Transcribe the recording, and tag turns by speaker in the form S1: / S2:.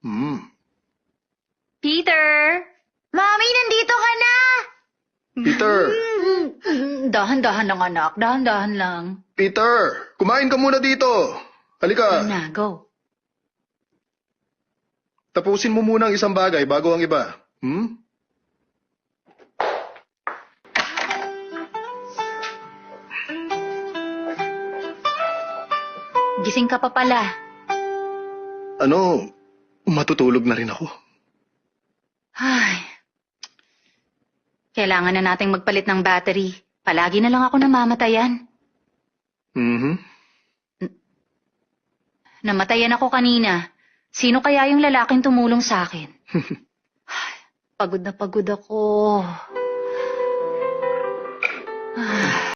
S1: Hmm.
S2: Peter!
S3: Mami, nandito ka na!
S1: Peter!
S2: Dahan-dahan lang, anak. Dahan-dahan lang.
S1: Peter! Kumain ka muna dito! Halika!
S2: Ayun na, go.
S1: Tapusin mo muna ang isang bagay bago ang iba. Hmm?
S2: Gising ka pa pala.
S1: Ano, matutulog na rin ako.
S2: Ay. Kailangan na nating magpalit ng battery. Palagi na lang ako namamatayan.
S1: Mhm.
S2: Namatayan ako kanina. Sino kaya yung lalaking tumulong sa akin? Ay, pagod na pagod ako. Ay.